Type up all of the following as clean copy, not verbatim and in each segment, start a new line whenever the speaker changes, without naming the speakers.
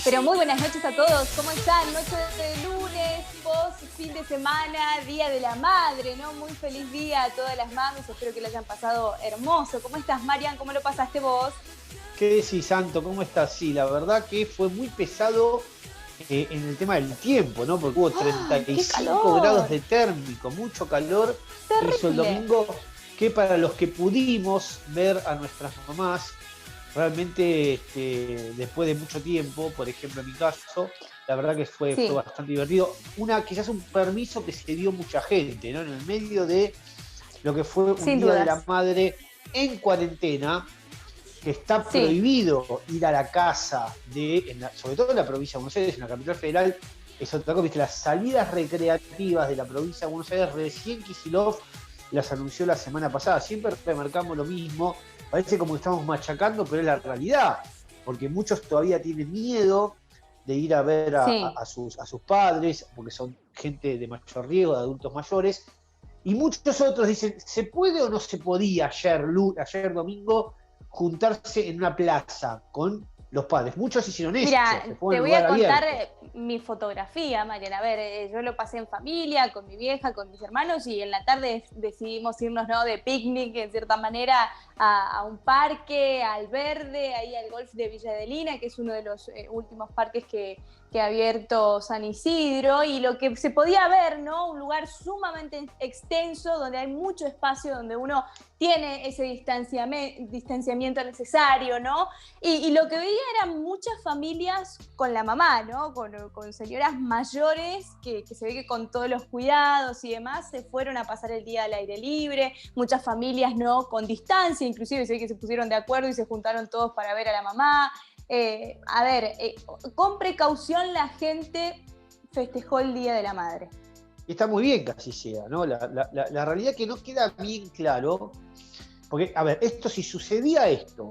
Pero muy buenas noches a todos, ¿cómo están? Noche de lunes, post fin de semana, Día de la Madre, ¿no? Muy feliz día a todas las mamis, espero que lo hayan pasado hermoso. ¿Cómo estás, Marian? ¿Cómo lo pasaste vos?
¿Qué decís, Santo? ¿Cómo estás? Sí, la verdad que fue muy pesado en el tema del tiempo, ¿no? Porque hubo
¡Ay, qué
35 grados
calor!
de térmico, mucho calor. Hizo el
Terrible.
domingo que para los que pudimos ver a nuestras mamás, realmente después de mucho tiempo, por ejemplo en mi caso, la verdad que fue
Sí,
bastante divertido. Quizás un permiso que se dio mucha gente, ¿no? En el medio de lo que fue un
sin
Día de la
dudas.
Madre en cuarentena, que está
Sí,
prohibido ir a la casa sobre todo en la provincia de Buenos Aires, en la capital federal, es otra cosa, viste, las salidas recreativas de la provincia de Buenos Aires, recién Kicillof las anunció la semana pasada. Siempre remarcamos lo mismo, parece como que estamos machacando, pero es la realidad, porque muchos todavía tienen miedo de ir a ver
sí.
a sus padres, porque son gente de mayor riesgo, de adultos mayores, y muchos otros dicen, ¿se puede o no se podía ayer domingo juntarse en una plaza con los padres? Muchos hicieron
Mira,
eso, se fue en
te
un
voy
lugar
a contar
abierto.
mi fotografía, Mariana. A ver, yo lo pasé en familia, con mi vieja, con mis hermanos, y en la tarde decidimos irnos, ¿no?, de picnic, en cierta manera, a un parque, al verde, ahí al golf de Villa Adelina, que es uno de los últimos parques que ha abierto San Isidro, y lo que se podía ver, ¿no? Un lugar sumamente extenso, donde hay mucho espacio, donde uno tiene ese distanciamiento necesario, ¿no? Y lo que veía eran muchas familias con la mamá, ¿no? Con señoras mayores que se ve que con todos los cuidados y demás se fueron a pasar el día al aire libre, muchas familias, ¿no?, con distancia, inclusive se ve que se pusieron de acuerdo y se juntaron todos para ver a la mamá. Con precaución la gente festejó el Día de la Madre.
Y está muy bien que así sea, ¿no? La realidad que no queda bien claro, porque, a ver, si sucedía esto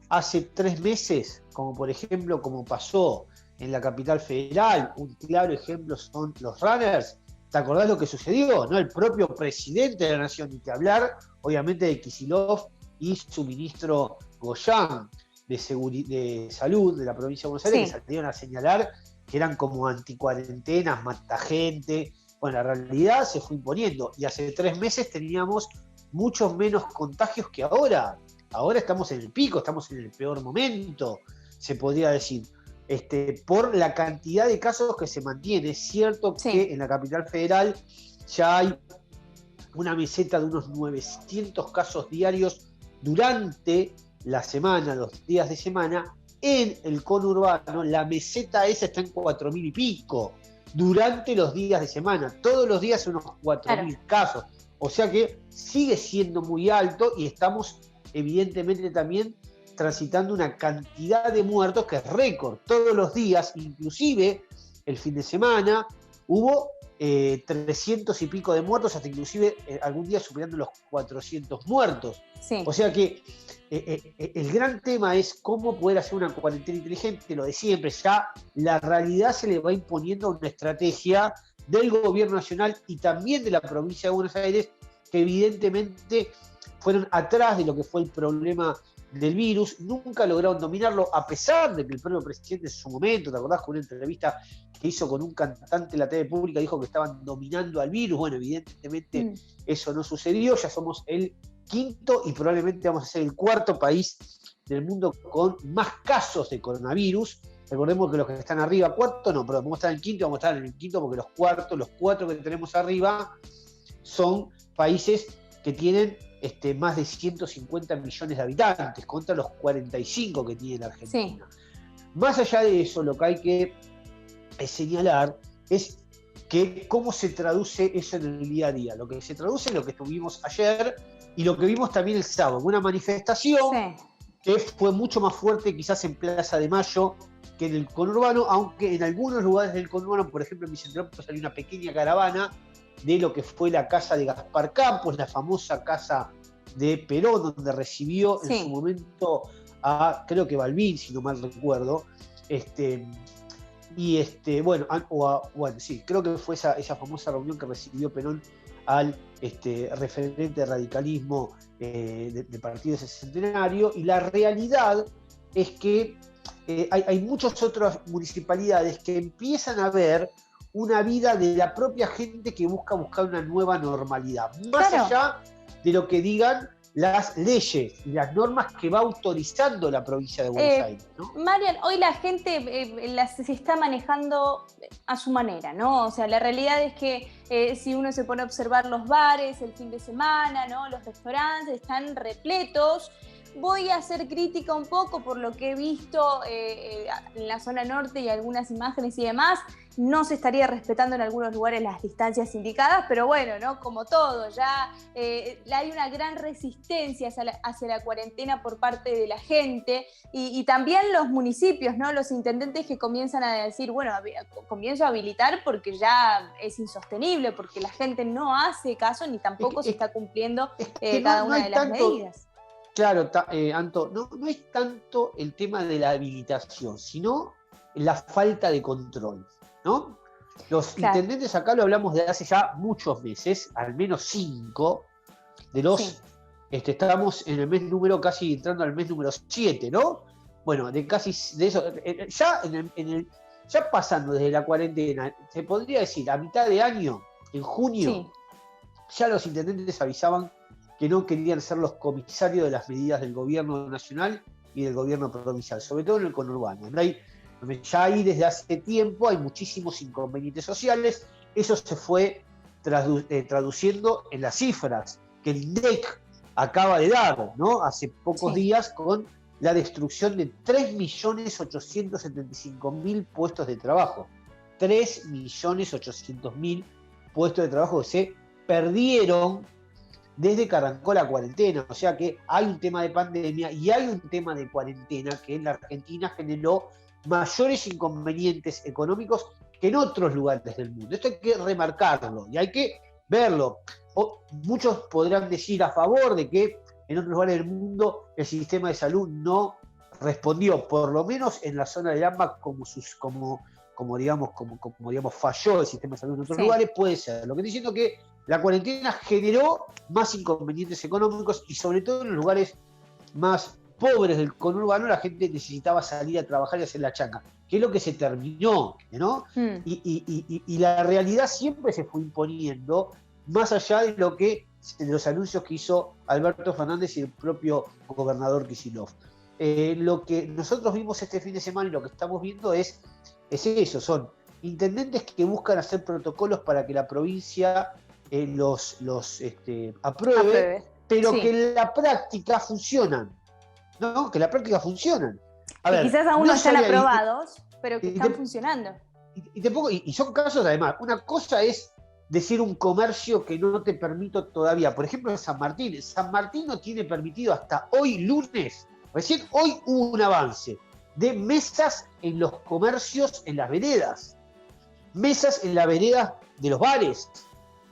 hace 3 meses, como por ejemplo, como pasó en la capital federal, un claro ejemplo son los runners. ¿Te acordás lo que sucedió? ¿No? El propio presidente de la nación, ni que hablar, obviamente, de Kicillof y su ministro Goyan de Salud de la provincia de Buenos Aires, que
Sí,
salieron a señalar que eran como anticuarentenas, mata gente. Bueno, la realidad se fue imponiendo y hace 3 meses teníamos muchos menos contagios que ahora. Ahora estamos en el pico, estamos en el peor momento, se podría decir, por la cantidad de casos que se mantiene. Es cierto
sí.
que en la capital federal ya hay una meseta de unos 900 casos diarios durante la semana, los días de semana. En el conurbano la meseta esa está en 4.000 y pico durante los días de semana. Todos los días unos
Claro.
4.000 casos. O sea que sigue siendo muy alto y estamos evidentemente también transitando una cantidad de muertos que es récord. Todos los días, inclusive el fin de semana, hubo 300 y pico de muertos, hasta inclusive algún día superando los 400 muertos. O
Sí.
sea que el gran tema es cómo poder hacer una cuarentena inteligente, lo de siempre. Ya la realidad se le va imponiendo una estrategia del gobierno nacional y también de la provincia de Buenos Aires, que evidentemente fueron atrás de lo que fue el problema del virus, nunca lograron dominarlo, a pesar de que el propio presidente en su momento, ¿te acordás? Con una entrevista que hizo con un cantante en la TV pública, dijo que estaban dominando al virus. Bueno, evidentemente
Mm.
eso no sucedió, ya somos el quinto y probablemente vamos a ser el cuarto país del mundo con más casos de coronavirus. Recordemos que los que están arriba, cuarto no, pero vamos a estar en el quinto, vamos a estar en el quinto porque los cuatro que tenemos arriba son países que tienen más de 150 millones de habitantes contra los 45 que tiene la
Sí.
Argentina. Más allá de eso, lo que hay que señalar es que cómo se traduce eso en el día a día. Lo que se traduce en lo que tuvimos ayer y lo que vimos también el sábado, una manifestación
Sí.
que fue mucho más fuerte quizás en Plaza de Mayo que en el conurbano, aunque en algunos lugares del conurbano, por ejemplo en Vicentrópolis, salió una pequeña caravana de lo que fue la casa de Gaspar Campos, la famosa casa de Perón, donde recibió en su
Sí.
momento a, creo que Balbín, si no mal recuerdo, bueno, sí, creo que fue esa famosa reunión que recibió Perón al referente de radicalismo de partido ese centenario, y la realidad es que hay muchas otras municipalidades que empiezan a ver una vida de la propia gente que buscar una nueva normalidad, más
Claro.
allá de lo que digan las leyes y las normas que va autorizando la provincia de Buenos Aires, ¿no?
Marian, hoy la gente se está manejando a su manera, ¿no? O sea, la realidad es que si uno se pone a observar los bares el fin de semana, ¿no? Los restaurantes están repletos. Voy a ser crítica un poco por lo que he visto en la zona norte y algunas imágenes y demás. No se estaría respetando en algunos lugares las distancias indicadas, pero bueno, ¿no? Como todo, ya hay una gran resistencia hacia la cuarentena por parte de la gente y también los municipios, ¿no? Los intendentes que comienzan a decir, bueno, comienzo a habilitar porque ya es insostenible, porque la gente no hace caso ni tampoco se está cumpliendo cada una de las medidas.
Claro, Anto, no es tanto el tema de la habilitación, sino la falta de control, ¿no? Los intendentes, acá lo hablamos de hace ya muchos meses, al menos 5 de los... estamos en el mes número, casi entrando al mes número 7, ¿no? Bueno, de eso, ya pasando desde la cuarentena, se podría decir, a mitad de año, en junio, ya los intendentes avisaban que no querían ser los comisarios de las medidas del gobierno nacional y del gobierno provincial, sobre todo en el conurbano. Ya ahí desde hace tiempo hay muchísimos inconvenientes sociales, eso se fue traduciendo en las cifras que el INDEC acaba de dar, ¿no? Hace pocos días, con la destrucción de 3.875.000 puestos de trabajo. 3.800.000 puestos de trabajo que se perdieron desde que arrancó la cuarentena. O sea que hay un tema de pandemia y hay un tema de cuarentena que en la Argentina generó mayores inconvenientes económicos que en otros lugares del mundo. Esto hay que remarcarlo y hay que verlo. Muchos podrán decir a favor de que en otros lugares del mundo el sistema de salud no respondió, por lo menos en la zona del AMBA, como digamos falló el sistema de salud en otros lugares, puede ser. Lo que estoy diciendo es que la cuarentena generó más inconvenientes económicos y sobre todo en los lugares más pobres del conurbano la gente necesitaba salir a trabajar y hacer la changa, que es lo que se terminó, ¿no? Y la realidad siempre se fue imponiendo más allá de los anuncios que hizo Alberto Fernández y el propio gobernador Kicillof. Lo que nosotros vimos este fin de semana y lo que estamos viendo es eso, son intendentes que buscan hacer protocolos para que la provincia los apruebe, pero que en la práctica funcionan, ¿no? Que en la práctica funcionan.
Quizás aún no están aprobados, pero que están funcionando.
Y son casos, además, una cosa es decir un comercio que no te permito todavía. Por ejemplo, en San Martín. San Martín no tiene permitido hasta hoy lunes, recién hoy hubo un avance de mesas en los comercios, en las veredas. Mesas en las veredas de los bares.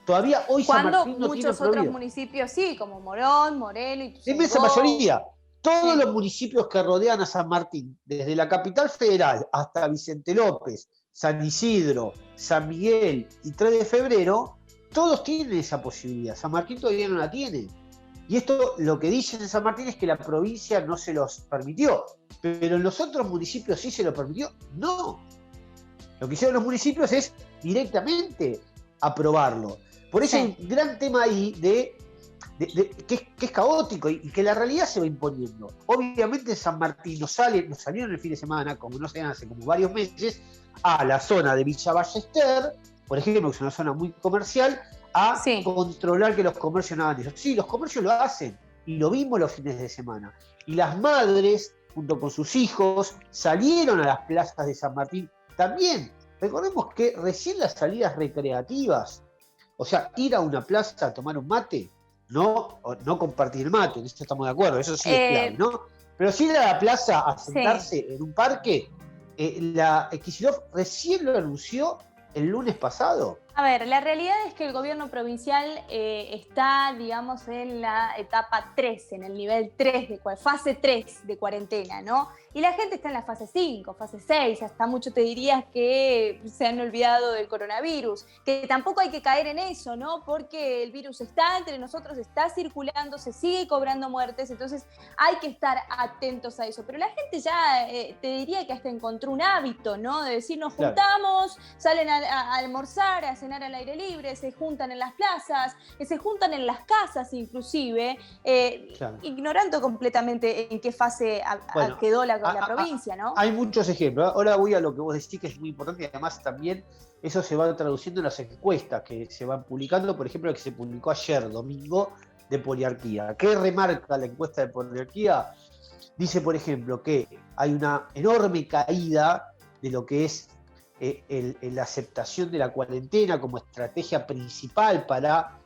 Todavía hoy San Martín no tiene prohibido.
Muchos otros municipios sí, como Morón, Morelo y
de inmensa mayoría. Todos los municipios que rodean a San Martín, desde la capital federal hasta Vicente López, San Isidro, San Miguel y 3 de febrero, todos tienen esa posibilidad. San Martín todavía no la tiene. Y esto, lo que dicen en San Martín es que la provincia no se los permitió. Pero en los otros municipios sí se lo permitió. No. Lo que hicieron los municipios es directamente aprobarlo. Por eso hay un gran tema ahí que es caótico y que la realidad se va imponiendo. Obviamente San Martín nos salieron el fin de semana, como no se hace como varios meses, a la zona de Villa Ballester, por ejemplo, que es una zona muy comercial, a controlar que los comercios no hagan eso. Sí, los comercios lo hacen, y lo vimos los fines de semana. Y las madres, junto con sus hijos, salieron a las plazas de San Martín también. Recordemos que recién las salidas recreativas, o sea, ir a una plaza a tomar un mate, no compartir mate, en eso estamos de acuerdo, eso sí es clave, ¿no? Pero si ir a la plaza a sentarse en un parque, la Kicillof recién lo anunció el lunes pasado.
A ver, la realidad es que el gobierno provincial está, digamos, en la etapa 3, en el nivel 3, fase 3 de cuarentena, ¿no? Y la gente está en la fase 5, fase 6, hasta mucho te dirías que se han olvidado del coronavirus, que tampoco hay que caer en eso, ¿no? Porque el virus está entre nosotros, está circulando, se sigue cobrando muertes, entonces hay que estar atentos a eso. Pero la gente ya, te diría que hasta encontró un hábito, ¿no? De decir, nos juntamos, salen a almorzar, a cenar al aire libre, se juntan en las plazas, se juntan en las casas inclusive, ignorando completamente en qué fase quedó la provincia, ¿no?
Hay muchos ejemplos. Ahora voy a lo que vos decís, que es muy importante, y además también eso se va traduciendo en las encuestas que se van publicando, por ejemplo, la que se publicó ayer, domingo, de poliarquía. ¿Qué remarca la encuesta de poliarquía? Dice, por ejemplo, que hay una enorme caída de lo que es la aceptación de la cuarentena como estrategia principal para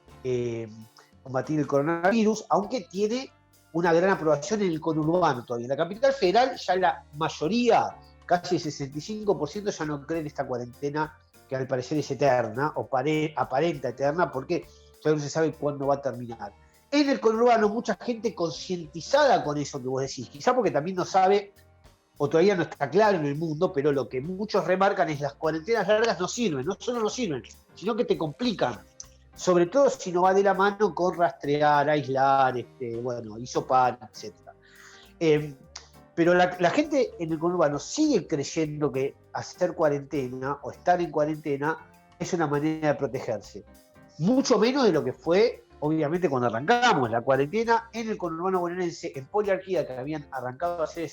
combatir el coronavirus, aunque tiene una gran aprobación en el conurbano todavía. En la capital federal ya la mayoría, casi el 65%, ya no creen esta cuarentena que al parecer es eterna, o aparenta eterna, porque todavía no se sabe cuándo va a terminar. En el conurbano mucha gente concientizada con eso que vos decís, quizá porque también no sabe, o todavía no está claro en el mundo, pero lo que muchos remarcan es las cuarentenas largas no sirven, no solo no sirven, sino que te complican. Sobre todo si no va de la mano con rastrear, aislar, hisopar, etc. Pero la gente en el conurbano sigue creyendo que hacer cuarentena o estar en cuarentena es una manera de protegerse. Mucho menos de lo que fue, obviamente, cuando arrancamos la cuarentena en el conurbano bonaerense, en poliarquía, que habían arrancado a hacer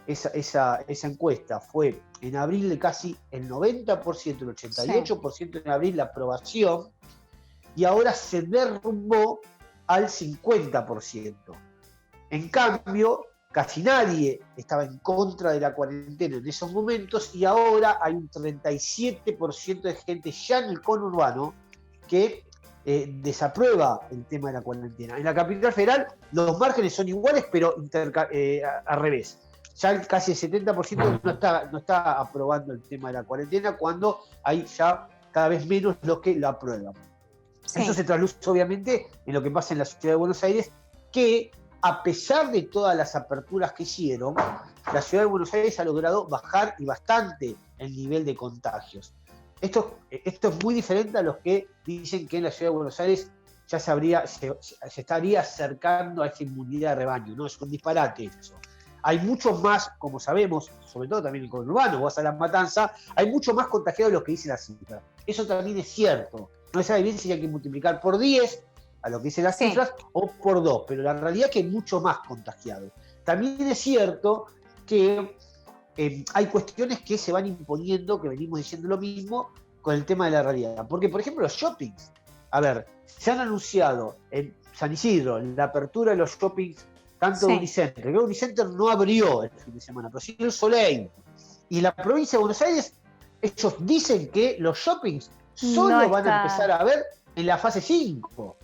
esa encuesta, fue en abril de casi el 90%, el 88% en abril la aprobación, y ahora se derrumbó al 50%. En cambio, casi nadie estaba en contra de la cuarentena en esos momentos, y ahora hay un 37% de gente ya en el conurbano que desaprueba el tema de la cuarentena. En la capital federal los márgenes son iguales, pero al revés. Ya casi el 70% no está aprobando el tema de la cuarentena, cuando hay ya cada vez menos los que lo aprueban. Sí. Eso se traduce obviamente en lo que pasa en la ciudad de Buenos Aires, que a pesar de todas las aperturas que hicieron, la ciudad de Buenos Aires ha logrado bajar y bastante el nivel de contagios. Esto es muy diferente a los que dicen que en la ciudad de Buenos Aires ya se estaría acercando a esa inmunidad de rebaño, ¿no? Es un disparate eso. Hay muchos más, como sabemos, sobre todo también en el conurbano, vas a La Matanza, hay mucho más contagiados de los que dice la cifra. Eso también es cierto. No se sabe bien si hay que multiplicar por 10 a lo que dicen las cifras o por 2, pero la realidad es que hay mucho más contagiados. También es cierto que hay cuestiones que se van imponiendo, que venimos diciendo lo mismo, con el tema de la realidad. Porque, por ejemplo, los shoppings. A ver, se han anunciado en San Isidro la apertura de los shoppings, tanto de Unicenter. El Unicenter no abrió el fin de semana, pero sí el Soleil. Y la provincia de Buenos Aires, ellos dicen que los shoppings solo van a empezar a ver en la fase 5.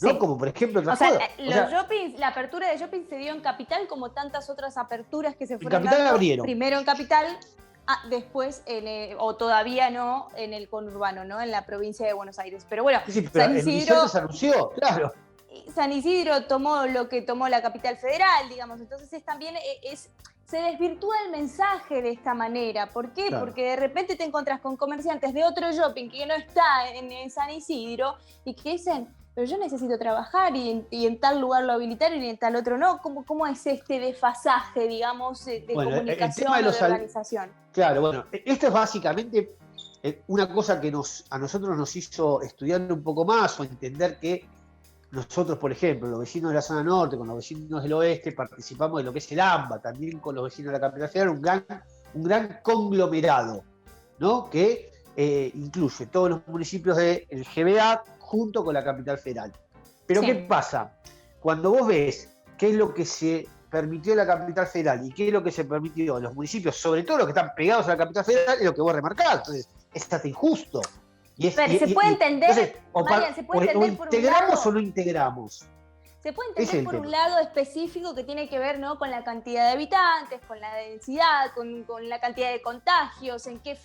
¿No? Como por ejemplo
shoppings, la apertura de shopping se dio en Capital, como tantas otras aperturas que se fueron
dando. Abrieron.
Primero en Capital, después o todavía no en el conurbano, ¿no? En la provincia de Buenos Aires. Pero bueno,
sí, pero San Isidro se anunció, claro.
San Isidro tomó lo que tomó la capital federal, digamos. Entonces también se desvirtúa el mensaje de esta manera. ¿Por qué? Claro. Porque de repente te encontrás con comerciantes de otro shopping que no está en San Isidro y que dicen, pero yo necesito trabajar y en tal lugar lo habilitaron y en tal otro no. ¿Cómo es este desfasaje, digamos, de comunicación o de organización?
Claro, bueno, esto es básicamente una cosa que a nosotros nos hizo estudiar un poco más o entender que nosotros, por ejemplo, los vecinos de la zona norte, con los vecinos del oeste, participamos de lo que es el AMBA, también con los vecinos de la capital federal, un gran conglomerado, ¿no? Que incluye todos los municipios del GBA junto con la capital federal. Pero ¿qué pasa? Cuando vos ves qué es lo que se permitió en la capital federal y qué es lo que se permitió en los municipios, sobre todo los que están pegados a la capital federal, es lo que vos remarcás. Entonces, es hasta injusto.
Se puede entender, Marian, se puede entender por un lado.
¿Integramos o no integramos?
Se puede entender por un lado específico que tiene que ver, ¿no?, con la cantidad de habitantes, con la densidad, con la cantidad de contagios, en qué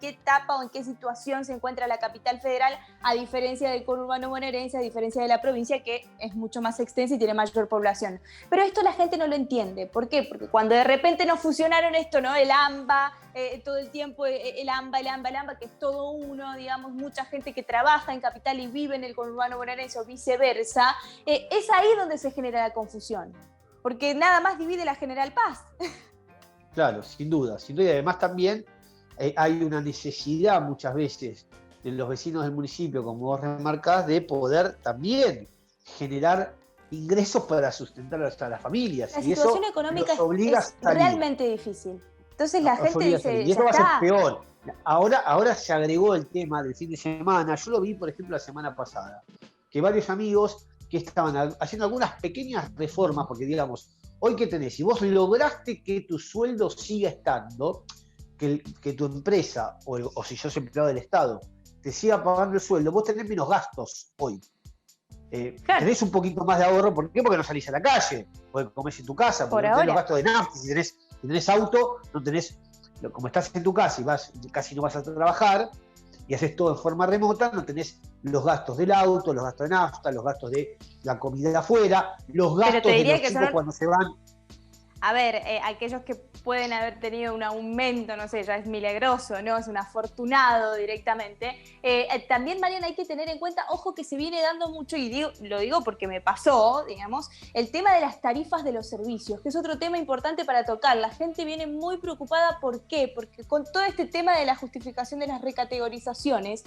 etapa o en qué situación se encuentra la capital federal, a diferencia del conurbano bonaerense, a diferencia de la provincia, que es mucho más extensa y tiene mayor población. Pero esto la gente no lo entiende. ¿Por qué? Porque cuando de repente nos fusionaron esto, ¿no?, el AMBA, todo el tiempo el AMBA, que es todo uno, digamos, mucha gente que trabaja en capital y vive en el conurbano bonaerense o viceversa, es ahí donde se genera la confusión, porque nada más divide la General Paz.
Claro, sin duda, sin duda. Y además también hay una necesidad muchas veces de los vecinos del municipio, como vos remarcás, de poder también generar ingresos para sustentar a las familias.
La situación económica es realmente difícil. Entonces la gente dice,
y eso va a ser peor. Ahora se agregó el tema del fin de semana. Yo lo vi, por ejemplo, la semana pasada, que varios amigos que estaban haciendo algunas pequeñas reformas, porque digamos, hoy que tenés, si vos lograste que tu sueldo siga estando, que tu empresa, o si sos empleado del Estado, te siga pagando el sueldo, vos tenés menos gastos hoy. Claro. Tenés un poquito más de ahorro. ¿Por qué? Porque no salís a la calle, porque comés en tu casa, porque no tenés los gastos de nafta. Si tenés auto, no tenés, como estás en tu casa y casi no vas a trabajar y haces todo en forma remota, no tenés los gastos del auto, los gastos de nafta, los gastos de la comida de afuera, los gastos de los chicos cuando se van.
A ver, aquellos que pueden haber tenido un aumento, no sé, ya es milagroso, ¿no? Es un afortunado directamente. También, Mariana, hay que tener en cuenta, ojo, que se viene dando mucho, y lo digo porque me pasó, digamos, el tema de las tarifas de los servicios, que es otro tema importante para tocar. La gente viene muy preocupada, ¿por qué? Porque con todo este tema de la justificación de las recategorizaciones,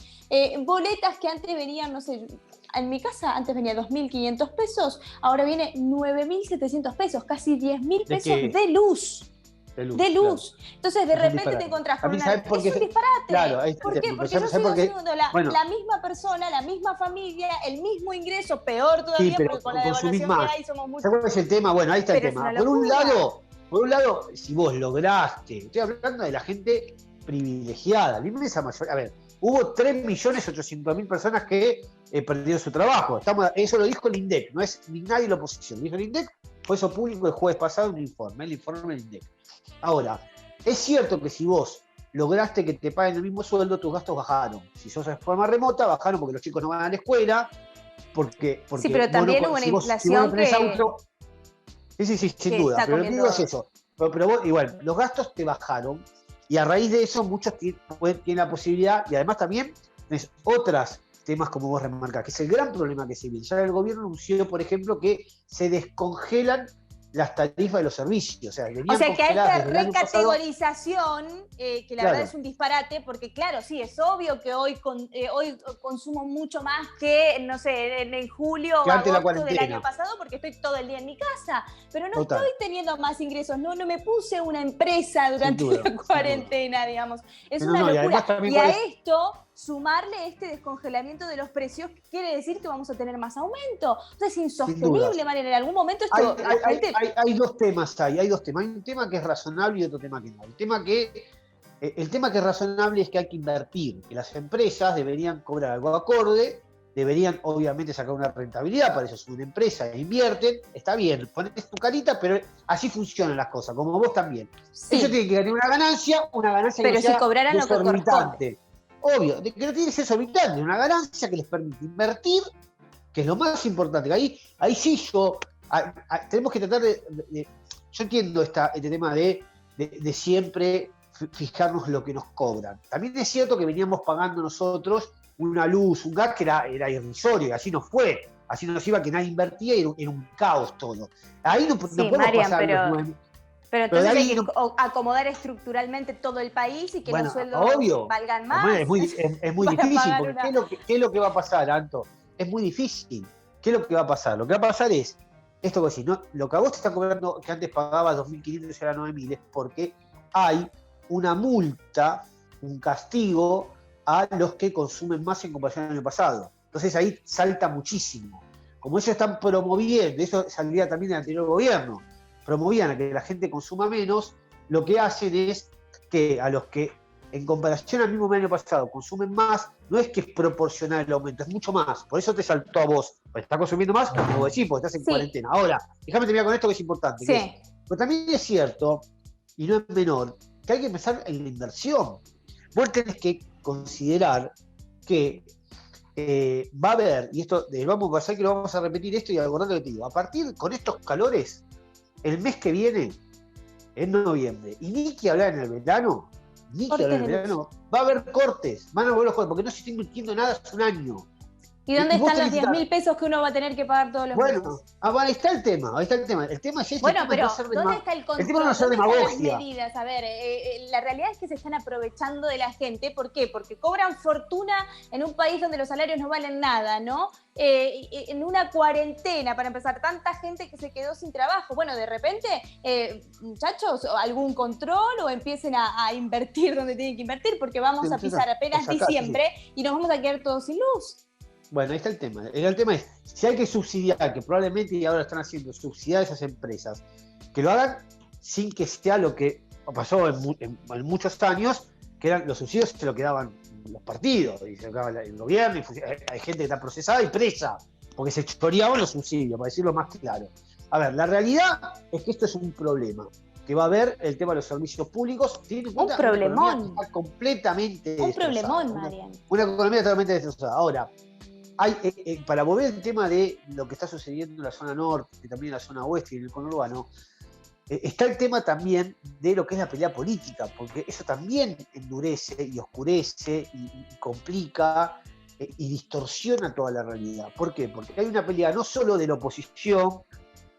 boletas que antes venían, no sé, en mi casa antes venía 2.500 pesos, ahora viene 9.700 pesos, casi 10.000 pesos de luz. De luz. Claro. Entonces, de repente te encontrás con una... Es un disparate.
Claro,
¿Por qué? Porque yo sigo siendo la misma persona, la misma familia, el mismo ingreso, peor todavía,
sí,
porque con la devaluación que hay somos muchos.
¿Sabes cuál es el tema? Bueno, ahí está el tema. Por un lado, si vos lograste, estoy hablando de la gente privilegiada, la inmensa mayoría. A ver, hubo 3.800.000 personas que perdieron su trabajo. Eso lo dijo el INDEC, no es ni nadie de la oposición. Lo dijo el INDEC, fue eso público el jueves pasado, el informe del INDEC. Ahora, es cierto que si vos lograste que te paguen el mismo sueldo, tus gastos bajaron. Si sos de forma remota, bajaron porque los chicos no van a la escuela, porque
sí, pero también hubo una inflación
Sí, sin duda. Pero lo que digo es eso. Pero vos, igual, los gastos te bajaron y a raíz de eso muchos tienen la posibilidad, y además también tenés otros temas como vos remarcás, que es el gran problema que se viene. Ya el gobierno anunció, por ejemplo, que se descongelan las tarifas de los servicios. O sea
que hay esta recategorización, que la verdad es un disparate, porque claro, sí, es obvio que hoy consumo mucho más que, no sé, en julio o agosto del año pasado, porque estoy todo el día en mi casa, pero no estoy teniendo más ingresos, no me puse una empresa durante la cuarentena, digamos. Es una locura. Y a esto sumarle este descongelamiento de los precios, quiere decir que vamos a tener más aumento. Entonces es insostenible, Mariana. En algún momento esto...
Hay dos temas ahí, hay dos temas. Hay un tema que es razonable y otro tema que no. El tema que es razonable es que hay que invertir, que las empresas deberían cobrar algo acorde, deberían obviamente sacar una rentabilidad, para eso es una empresa, e invierten, está bien, pones tu carita, pero así funcionan las cosas, como vos también. Sí. Ellos tienen que ganar una ganancia
pero que si cobraran lo que corresponde.
Obvio, que no tiene que ser exorbitante, una ganancia que les permite invertir, que es lo más importante. Ahí sí tenemos que tratar de yo entiendo este tema de siempre fijarnos lo que nos cobran. También es cierto que veníamos pagando nosotros una luz, un gas que era irrisorio, y así nos fue. Así nos iba, que nadie invertía y era un caos todo. Ahí no podemos pasar
pero entonces hay que acomodar estructuralmente todo el país y que los sueldos valgan más.
Es muy difícil, porque ¿qué es lo que va a pasar, Anto? Es muy difícil. ¿Qué es lo que va a pasar? Lo que va a pasar es, esto que decís, ¿no? Lo que a vos te está cobrando, que antes pagabas 2.500 y ahora 9.000, es porque hay una multa, un castigo a los que consumen más en comparación al año pasado. Entonces ahí salta muchísimo. Como ellos están promoviendo, eso saldría también del anterior gobierno, promovían a que la gente consuma menos, lo que hacen es que a los que en comparación al mismo año pasado, consumen más, no es que es proporcional el aumento, es mucho más. Por eso te saltó a vos. Porque estás consumiendo más, como vos decís, porque estás en cuarentena. Ahora, déjame terminar con esto que es importante.
Sí.
Pero también es cierto, y no es menor, que hay que empezar en la inversión. Vos tenés que considerar que va a haber, y esto vamos a pasar que lo vamos a repetir esto y acordate lo que te digo, a partir con estos calores, el mes que viene, en noviembre, y ni que hablar en el verano, va a haber cortes, van a volver los cortes, porque no se está invirtiendo nada hace un año.
¿Y dónde están los 10.000 pesos que uno va a tener que pagar todos los meses? Bueno,
ahí está el tema. El tema es este.
Bueno, pero ¿dónde está el control?
El tema no va a ser demagogia.
Las medidas? A ver, la realidad es que se están aprovechando de la gente. ¿Por qué? Porque cobran fortuna en un país donde los salarios no valen nada, ¿no? En una cuarentena, para empezar, tanta gente que se quedó sin trabajo. Bueno, de repente, muchachos, algún control o empiecen a invertir donde tienen que invertir, porque vamos a pisar apenas diciembre y nos vamos a quedar todos sin luz.
Bueno, ahí está el tema. El tema es, si hay que subsidiar, que probablemente y ahora están haciendo, subsidiar a esas empresas, que lo hagan sin que sea lo que pasó en muchos años, que eran los subsidios se lo quedaban los partidos, y se lo quedaba el gobierno, y hay gente que está procesada y presa, porque se choreaban los subsidios, para decirlo más claro. A ver, la realidad es que esto es un problema, que va a haber el tema de los servicios públicos.
Un problemón.
Está completamente
un problemón, Marian.
Una economía totalmente destrozada. Ahora, para volver al tema de lo que está sucediendo en la zona norte, y también en la zona oeste y en el conurbano, está el tema también de lo que es la pelea política, porque eso también endurece y oscurece y complica y distorsiona toda la realidad. ¿Por qué? Porque hay una pelea no solo de la oposición,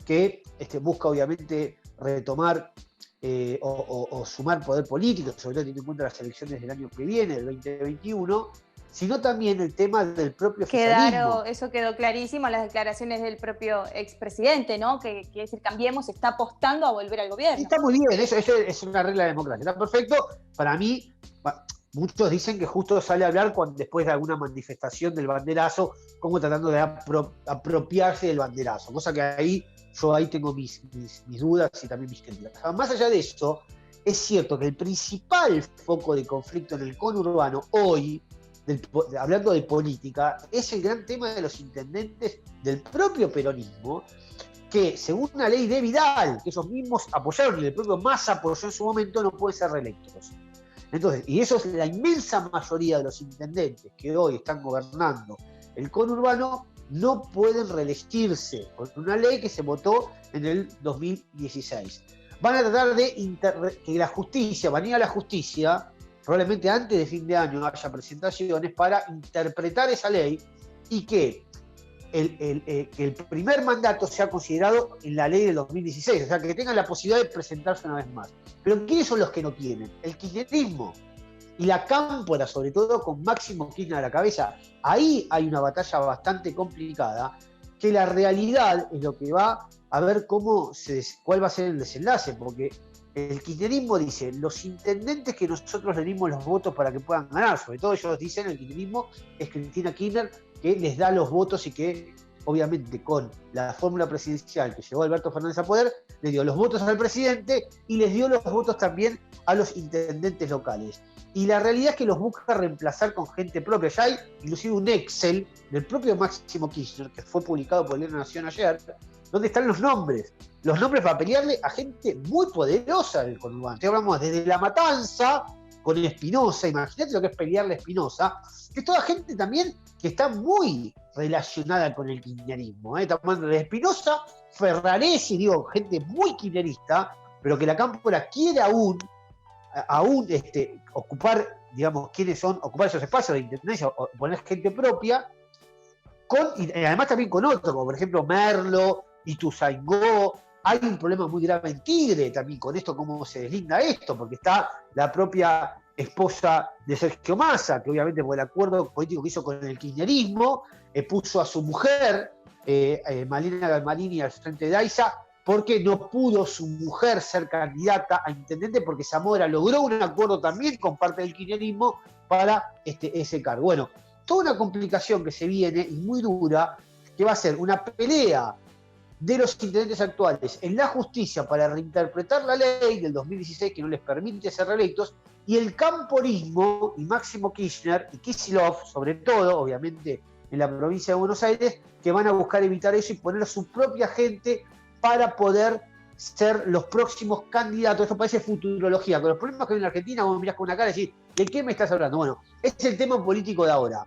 que busca obviamente retomar o sumar poder político, sobre todo teniendo en cuenta las elecciones del año que viene, del 2021, sino también el tema del propio oficialismo.
Eso quedó clarísimo en las declaraciones del propio expresidente, ¿no? Que quiere decir, Cambiemos está apostando a volver al gobierno.
Y está muy bien, eso es una regla democrática. Está perfecto. Para mí, muchos dicen que justo sale a hablar después de alguna manifestación del banderazo, como tratando de apropiarse del banderazo, cosa que yo ahí tengo mis dudas y también mis críticas. Más allá de eso, es cierto que el principal foco de conflicto en el conurbano hoy, hablando de política, es el gran tema de los intendentes del propio peronismo, que según una ley de Vidal, que ellos mismos apoyaron y el propio Massa apoyó en su momento, no pueden ser reelectos. Entonces, y eso es la inmensa mayoría de los intendentes que hoy están gobernando el conurbano, no pueden reelegirse con una ley que se votó en el 2016. Van a tratar de que la justicia, van a ir a la justicia, probablemente antes de fin de año haya presentaciones para interpretar esa ley y que el primer mandato sea considerado en la ley del 2016, o sea, que tengan la posibilidad de presentarse una vez más. Pero ¿quiénes son los que no quieren? El kirchnerismo y la cámpora, sobre todo con Máximo Kirchner a la cabeza. Ahí hay una batalla bastante complicada, que la realidad es lo que va a ver cuál va a ser el desenlace, porque el kirchnerismo dice, los intendentes que nosotros le dimos los votos para que puedan ganar, sobre todo ellos dicen, el kirchnerismo es Cristina Kirchner, que les da los votos y que, obviamente, con la fórmula presidencial que llevó Alberto Fernández a poder, le dio los votos al presidente y les dio los votos también a los intendentes locales. Y la realidad es que los busca reemplazar con gente propia. Ya hay inclusive un Excel del propio Máximo Kirchner, que fue publicado por el Diario Nación ayer, donde están los nombres para pelearle a gente muy poderosa del conurbano. Hablamos desde La Matanza, con el Espinosa, imagínate lo que es pelearle a Espinosa, que es toda gente también que está muy relacionada con el kirchnerismo. Estamos hablando de Espinosa, Ferraresi, gente muy kirchnerista, pero que la cámpora quiere aún ocupar, ocupar esos espacios de intendencia, o poner gente propia, y además también con otros, como por ejemplo Merlo, Ituzaingó. Hay un problema muy grave en Tigre también con esto, cómo se deslinda esto, porque está la propia esposa de Sergio Massa, que obviamente por el acuerdo político que hizo con el kirchnerismo, puso a su mujer, Malena Galmarini, al frente de AISA, porque no pudo su mujer ser candidata a intendente, porque Zamora logró un acuerdo también con parte del kirchnerismo para ese cargo. Bueno, toda una complicación que se viene y muy dura, que va a ser una pelea de los intendentes actuales en la justicia para reinterpretar la ley del 2016 que no les permite ser reelectos, y el camporismo y Máximo Kirchner y Kicillof, sobre todo, obviamente, en la provincia de Buenos Aires, que van a buscar evitar eso y poner a su propia gente para poder ser los próximos candidatos. Eso parece futurología. Con los problemas que hay en la Argentina, vos mirás con una cara y decís, ¿de qué me estás hablando? Bueno, es el tema político de ahora.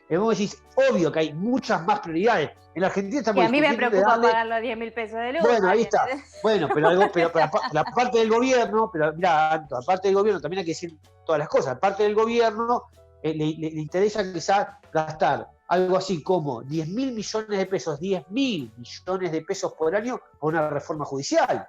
Vos decís, obvio que hay muchas más prioridades. En la Argentina estamos
y a mí me preocupa pagar los 10.000 pesos de luz.
Bueno, ahí está. Bueno, pero la parte del gobierno, pero mirá, aparte del gobierno también hay que decir todas las cosas. Aparte del gobierno, le interesa quizás gastar algo así como 10.000 millones de pesos, 10.000 millones de pesos por año por una reforma judicial.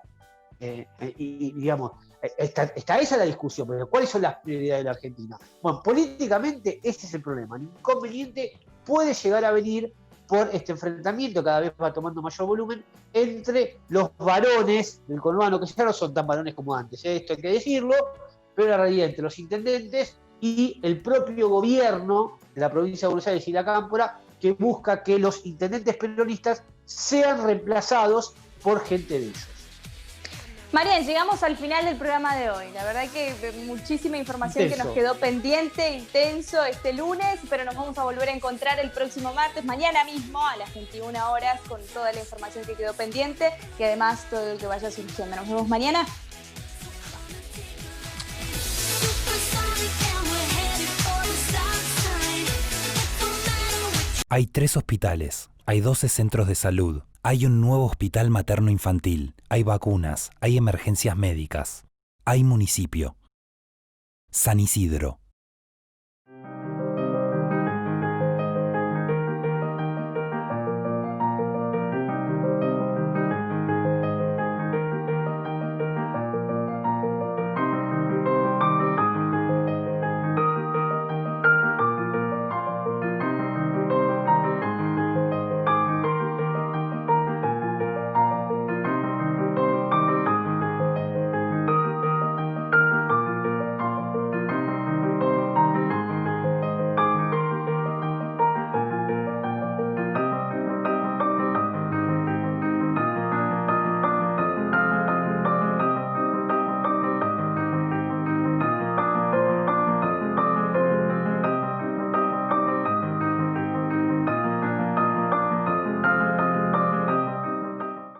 Y digamos, está esa la discusión, pero ¿cuáles son las prioridades de la Argentina? Bueno, políticamente ese es el problema. El inconveniente puede llegar a venir por este enfrentamiento, cada vez va tomando mayor volumen, entre los varones del conurbano, que ya no son tan varones como antes, esto hay que decirlo, pero la realidad entre los intendentes y el propio gobierno de la provincia de Buenos Aires y la Cámpora, que busca que los intendentes peronistas sean reemplazados por gente de ellos.
Marian, llegamos al final del programa de hoy. La verdad que muchísima información intenso, que nos quedó pendiente, intenso este lunes, pero nos vamos a volver a encontrar el próximo martes, mañana mismo a las 21 horas, con toda la información que quedó pendiente y además todo lo que vaya surgiendo. Nos vemos mañana.
Hay 3 hospitales, hay 12 centros de salud, hay un nuevo hospital materno-infantil, hay vacunas, hay emergencias médicas, hay municipio. San Isidro.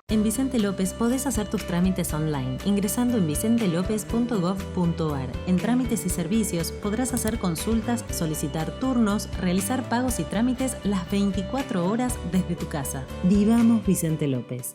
En Vicente López podés hacer tus trámites online ingresando en vicentelopez.gov.ar. En trámites y servicios podrás hacer consultas, solicitar turnos, realizar pagos y trámites las 24 horas desde tu casa. Vivamos Vicente López.